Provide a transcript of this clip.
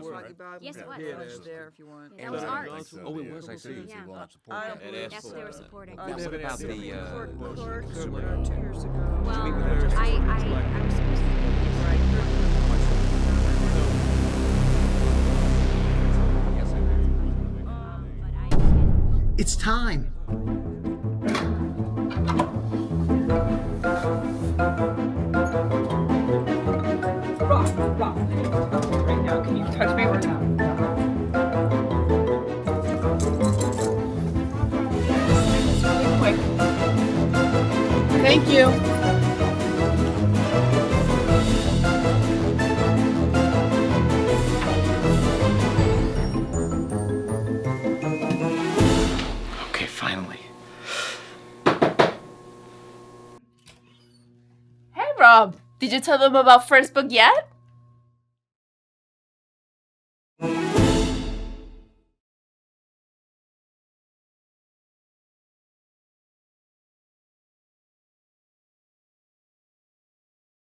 Rocky Bible. Yes, it was. Yeah, it's there if you want. Yeah, that was art. Oh, it was. I see. Yeah. That's That's what they were supporting. Now, what about the Court 2 years ago. Well, meet with her? I was supposed to but I It's time. Rob, right now, can you touch me right now? Really quick. Thank you. Okay, finally. Hey Rob, did you tell them about first book yet?